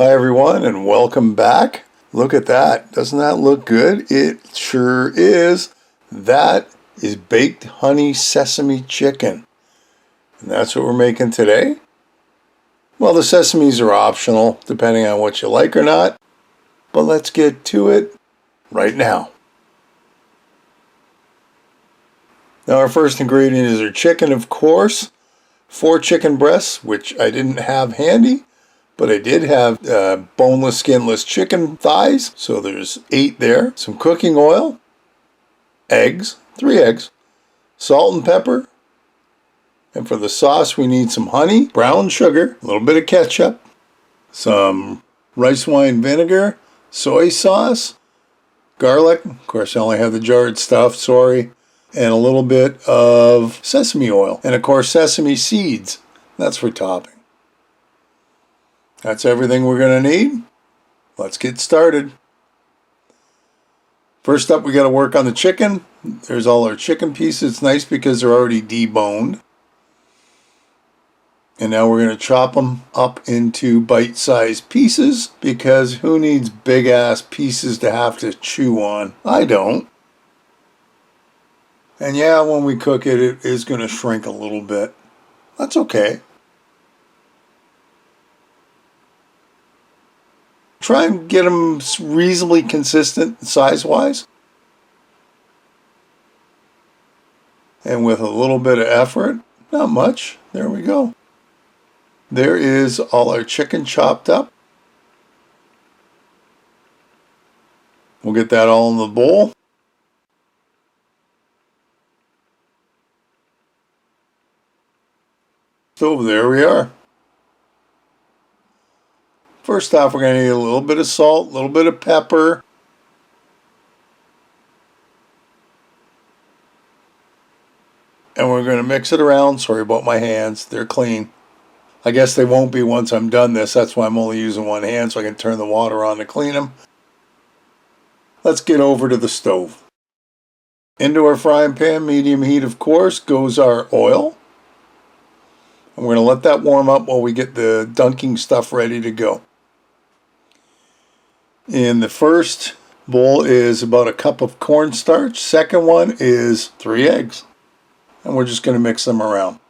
Hi everyone and welcome back. Look at that. Doesn't that look good? It sure is. That is baked honey sesame chicken. And that's what we're making today. Well, the sesames are optional depending on what you like or not. But let's get to it right now. Now our first ingredient is our chicken, of course. 4 chicken breasts, which I didn't have handy. But I did have boneless, skinless chicken thighs, so there's 8 there. Some cooking oil, eggs, 3 eggs, salt and pepper. And for the sauce, we need some honey, brown sugar, a little bit of ketchup, some rice wine vinegar, soy sauce, garlic. Of course, I only have the jarred stuff, sorry. And a little bit of sesame oil. And of course, sesame seeds. That's for topping. That's everything we're going to need. Let's get started. First up, we got to work on the chicken. There's all our chicken pieces. It's nice because they're already deboned. And now we're going to chop them up into bite-sized pieces because who needs big-ass pieces to have to chew on? I don't. And yeah, when we cook it, it is going to shrink a little bit. That's okay. Try and get them reasonably consistent size-wise. And with a little bit of effort, not much, there we go. There is all our chicken chopped up. We'll get that all in the bowl. So there we are. First off, we're going to need a little bit of salt, a little bit of pepper. And we're going to mix it around. Sorry about my hands. They're clean. I guess they won't be once I'm done this. That's why I'm only using one hand so I can turn the water on to clean them. Let's get over to the stove. Into our frying pan, medium heat of course, goes our oil. And we're going to let that warm up while we get the dunking stuff ready to go. In the first bowl is about a cup of cornstarch. Second one is 3 eggs. And we're just going to mix them around.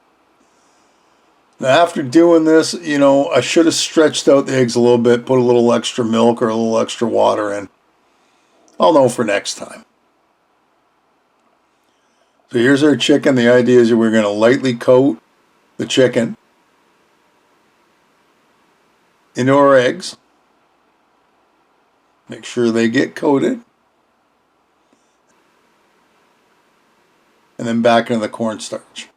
Now after doing this, I should have stretched out the eggs a little bit, put a little extra milk or a little extra water in. I'll know for next time. So here's our chicken. The idea is that we're going to lightly coat the chicken into our eggs. Make sure they get coated. And then back into the cornstarch.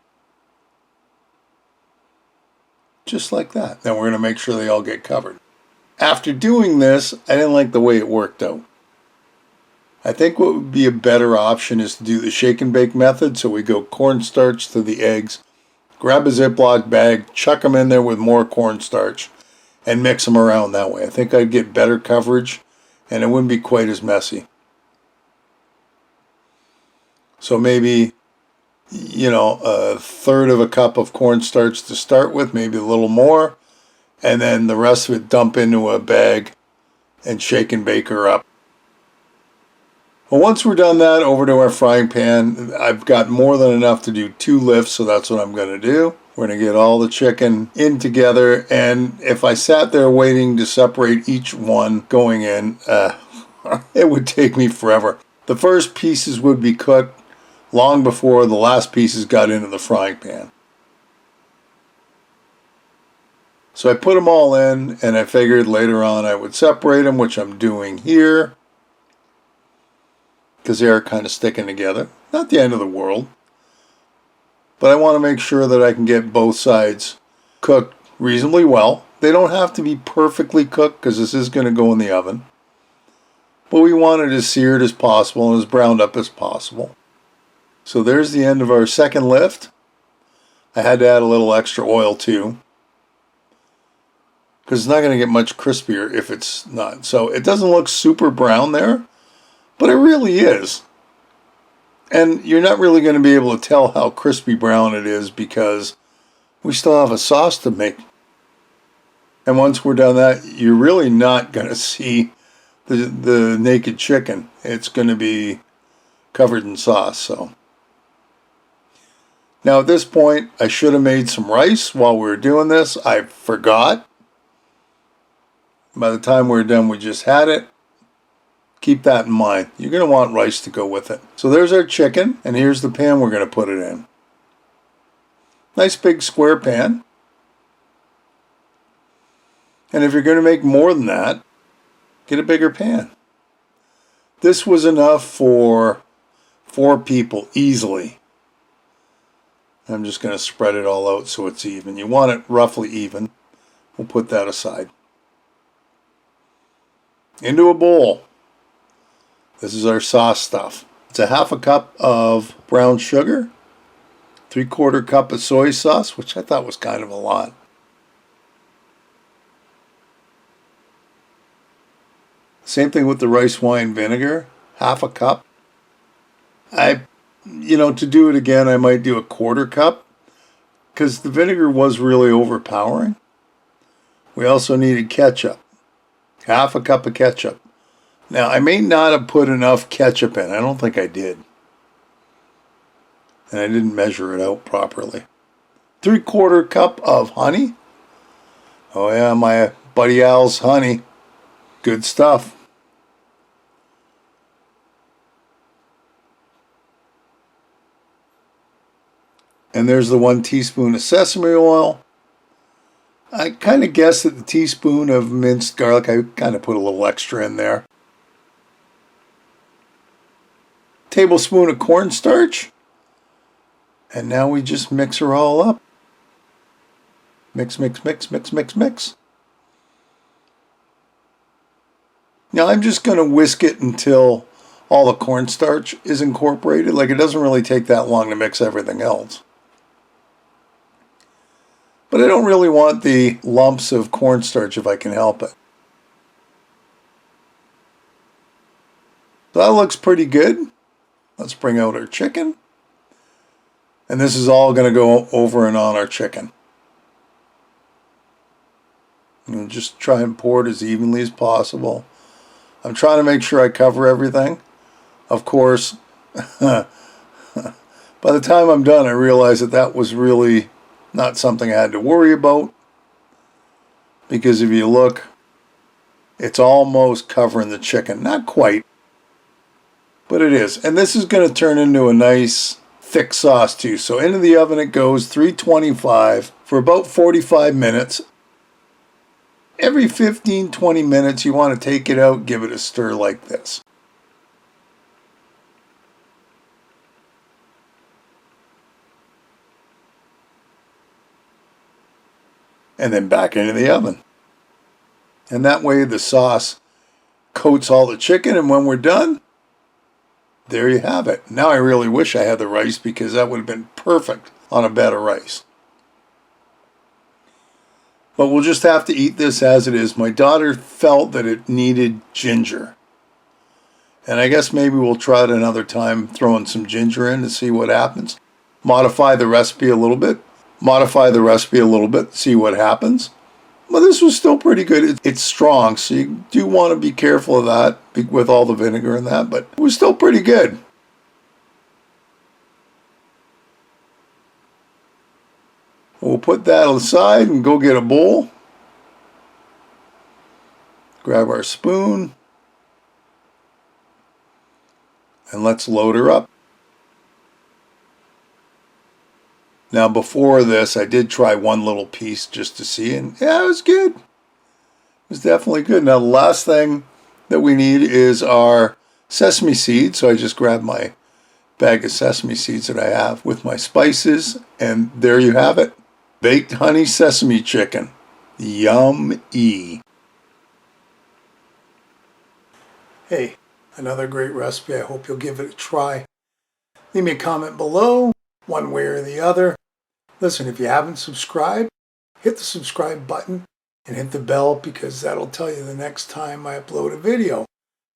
Just like that. Then we're going to make sure they all get covered. After doing this, I didn't like the way it worked out. I think what would be a better option is to do the shake and bake method. So we go cornstarch to the eggs, grab a Ziploc bag, chuck them in there with more cornstarch, and mix them around that way. I think I'd get better coverage, and it wouldn't be quite as messy. So maybe, a third of a cup of cornstarch to start with, maybe a little more, and then the rest of it dump into a bag and shake and bake her up. Well, once we're done that, over to our frying pan. I've got more than enough to do 2 lifts, so that's what I'm going to do. We're going to get all the chicken in together, and if I sat there waiting to separate each one going in, it would take me forever. The first pieces would be cooked long before the last pieces got into the frying pan. So I put them all in, and I figured later on I would separate them, which I'm doing here, because they are kind of sticking together. Not the end of the world. But I want to make sure that I can get both sides cooked reasonably well. They don't have to be perfectly cooked because this is going to go in the oven. But we want it as seared as possible and as browned up as possible. So there's the end of our second lift. I had to add a little extra oil too, because it's not going to get much crispier if it's not. So it doesn't look super brown there, but it really is. And you're not really going to be able to tell how crispy brown it is because we still have a sauce to make. And once we're done that, you're really not going to see the naked chicken. It's going to be covered in sauce. So now at this point, I should have made some rice while we were doing this. I forgot. By the time we were done, we just had it. Keep that in mind. You're going to want rice to go with it. So there's our chicken, and here's the pan we're going to put it in. Nice big square pan. And if you're going to make more than that, get a bigger pan. This was enough for 4 people easily. I'm just going to spread it all out so it's even. You want it roughly even. We'll put that aside. Into a bowl. This is our sauce stuff. It's a 1/2 cup of brown sugar, 3/4 cup of soy sauce, which I thought was kind of a lot. Same thing with the rice wine vinegar, 1/2 cup. To do it again, I might do a 1/4 cup because the vinegar was really overpowering. We also needed ketchup, 1/2 cup of ketchup. Now, I may not have put enough ketchup in. I don't think I did. And I didn't measure it out properly. 3/4 cup of honey. Oh yeah, my buddy Al's honey. Good stuff. And there's the 1 teaspoon of sesame oil. I kind of guessed that the teaspoon of minced garlic, I kind of put a little extra in there. Tablespoon of cornstarch. And now we just mix her all up. Mix, mix, mix, mix, mix, mix. Now I'm just going to whisk it until all the cornstarch is incorporated. Like, it doesn't really take that long to mix everything else. But I don't really want the lumps of cornstarch if I can help it. So that looks pretty good. Let's bring out our chicken. And this is all going to go over and on our chicken. And just try and pour it as evenly as possible. I'm trying to make sure I cover everything. Of course, by the time I'm done, I realize that that was really not something I had to worry about. Because if you look, it's almost covering the chicken. Not quite, but it is. And this is going to turn into a nice thick sauce too. So into the oven it goes, 325 for about 45 minutes. Every 15-20 minutes you want to take it out, give it a stir like this. And then back into the oven. And that way the sauce coats all the chicken, and when we're done, there you have it. Now I really wish I had the rice because that would have been perfect on a bed of rice. But we'll just have to eat this as it is. My daughter felt that it needed ginger. And I guess maybe we'll try it another time, throwing some ginger in to see what happens. Modify the recipe a little bit. See what happens. Well, this was still pretty good. It's strong, so you do want to be careful of that with all the vinegar and that, but it was still pretty good. We'll put that aside and go get a bowl. Grab our spoon. And let's load her up. Now before this, I did try one little piece just to see, and yeah, it was good. It was definitely good. Now the last thing that we need is our sesame seeds. So I just grabbed my bag of sesame seeds that I have with my spices, and there you have it. Baked honey sesame chicken. Yum-y. Hey, another great recipe. I hope you'll give it a try. Leave me a comment below, one way or the other. Listen, if you haven't subscribed, hit the subscribe button and hit the bell because that'll tell you the next time I upload a video.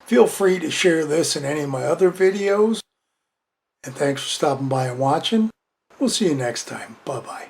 Feel free to share this and any of my other videos. And thanks for stopping by and watching. We'll see you next time. Bye-bye.